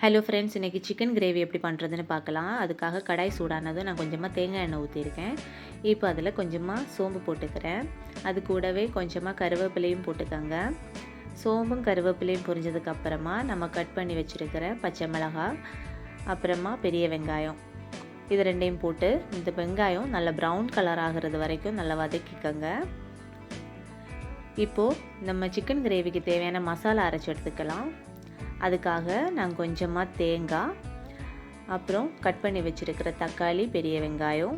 Hello friends, இன்றைக்கி chicken gravy எப்படி பண்ணுறதுன்னு பார்க்கலாம். அதுக்காக கடாய் சூடானதும் நான் கொஞ்சமாக தேங்காய் எண்ணெய் ஊற்றிருக்கேன். இப்போ அதில் கொஞ்சமாக சோம்பு போட்டுக்கிறேன். அது கூடவே கொஞ்சமாக கருவேப்பிலையும் போட்டுக்கோங்க. சோம்பும் கருவேப்பிலையும் பொரிஞ்சதுக்கப்புறமா நம்ம கட் பண்ணி வச்சுருக்கிற பச்சை மிளகாய், அப்புறமா பெரிய வெங்காயம், இது ரெண்டையும் போட்டு இந்த வெங்காயம் நல்லா ப்ரௌன் கலர் ஆகிறது வரைக்கும் நல்லா வதக்கிக்கோங்க. இப்போது நம்ம சிக்கன் கிரேவிக்கு தேவையான மசாலா அரைச்சி எடுத்துக்கலாம். அதுக்காக நான் கொஞ்சமாக தேங்காய், அப்புறம் கட் பண்ணி வச்சுருக்கிற தக்காளி, பெரிய வெங்காயம்,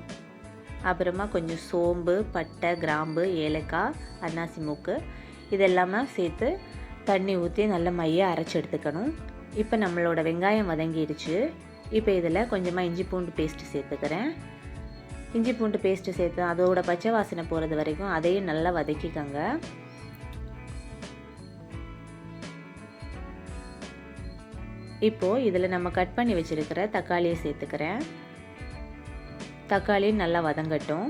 அப்புறமா கொஞ்சம் சோம்பு, பட்டை, கிராம்பு, ஏலக்காய், அன்னாசி மூக்கு இதெல்லாமே சேர்த்து தண்ணி ஊற்றி நல்ல மையாக அரைச்சி எடுத்துக்கணும். இப்போ நம்மளோட வெங்காயம் வதங்கிடுச்சு. இப்போ இதில் கொஞ்சமாக இஞ்சி பூண்டு பேஸ்ட்டு சேர்த்துக்கிறேன். இஞ்சி பூண்டு பேஸ்ட்டு சேர்த்து அதோட பச்சை வாசனை போகிறது வரைக்கும் அதையும் நல்லா வதக்கிக்கோங்க. இப்போது இதில் நம்ம கட் பண்ணி வச்சுருக்கிற தக்காளியை சேர்த்துக்கிறேன். தக்காளி நல்லா வதங்கட்டும்.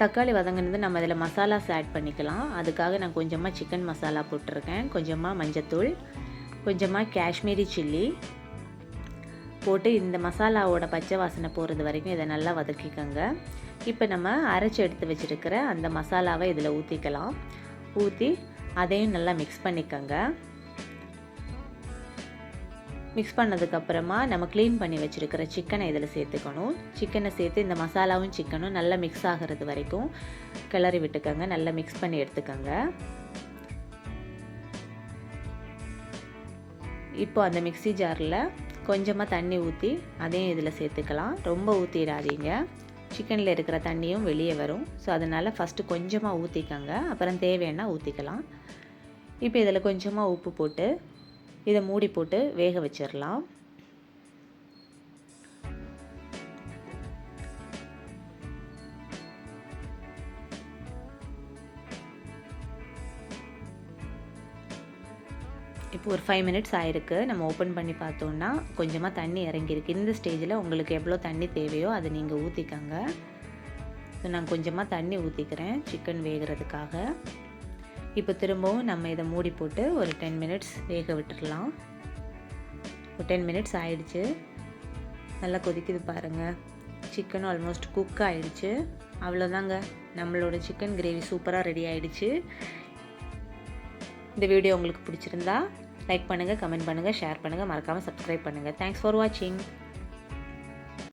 தக்காளி வதங்கினது நம்ம இதில் மசாலாஸ் ஆட் பண்ணிக்கலாம். அதுக்காக நான் கொஞ்சமாக சிக்கன் மசாலா போட்டிருக்கேன், கொஞ்சமாக மஞ்சத்தூள், கொஞ்சமாக காஷ்மீரி சில்லி போட்டு இந்த மசாலாவோட பச்சை வாசனை போகிறது வரைக்கும் இதை நல்லா வதக்கிக்கோங்க. இப்போ நம்ம அரைச்சி எடுத்து வச்சுருக்கிற அந்த மசாலாவை இதில் ஊற்றிக்கலாம். ஊற்றி அதையும் நல்லா மிக்ஸ் பண்ணிக்கோங்க. மிக்ஸ் பண்ணதுக்கப்புறமா நம்ம க்ளீன் பண்ணி வச்சுருக்கிற சிக்கனை இதில் சேர்த்துக்கணும். சிக்கனை சேர்த்து இந்த மசாலாவும் சிக்கனும் நல்லா மிக்ஸ் ஆகிறது வரைக்கும் கிளறி விட்டுக்கோங்க. நல்லா மிக்ஸ் பண்ணி எடுத்துக்கோங்க. இப்போ அந்த மிக்ஸி ஜாரில் கொஞ்சமாக தண்ணி ஊற்றி அதையும் இதில் சேர்த்துக்கலாம். ரொம்ப ஊற்றிடாதீங்க, சிக்கனில் இருக்கிற தண்ணியும் வெளியே வரும். ஸோ அதனால் ஃபஸ்ட்டு கொஞ்சமாக ஊற்றிக்கோங்க, அப்புறம் தேவைன்னா ஊற்றிக்கலாம். இப்போ இதில் கொஞ்சமாக உப்பு போட்டு இதை மூடி போட்டு வேக வச்சிடலாம். இப்போ ஒரு 5 மினிட்ஸ் ஆகிருக்கு. நம்ம ஓப்பன் பண்ணி பார்த்தோன்னா கொஞ்சமாக தண்ணி இறங்கியிருக்கு. இந்த ஸ்டேஜில் உங்களுக்கு எவ்வளோ தண்ணி தேவையோ அதை நீங்கள் ஊற்றிக்கோங்க. நான் கொஞ்சமாக தண்ணி ஊற்றிக்கிறேன் சிக்கன் வேகிறதுக்காக. இப்போ திரும்பவும் நம்ம இதை மூடி போட்டு ஒரு 10 மினிட்ஸ் வேக விட்டுடலாம். ஒரு 10 மினிட்ஸ் ஆயிடுச்சு. நல்லா கொதிக்குது பாருங்கள். சிக்கன் ஆல்மோஸ்ட் குக் ஆகிடுச்சு. அவ்வளோதாங்க, நம்மளோட சிக்கன் கிரேவி சூப்பராக ரெடி ஆகிடுச்சு. இந்த வீடியோ உங்களுக்கு பிடிச்சிருந்தா லைக் பண்ணுங்கள், கமெண்ட் பண்ணுங்கள், ஷேர் பண்ணுங்கள், மறக்காமல் சப்ஸ்கிரைப் பண்ணுங்கள். தேங்க்ஸ் ஃபார் வாட்சிங்.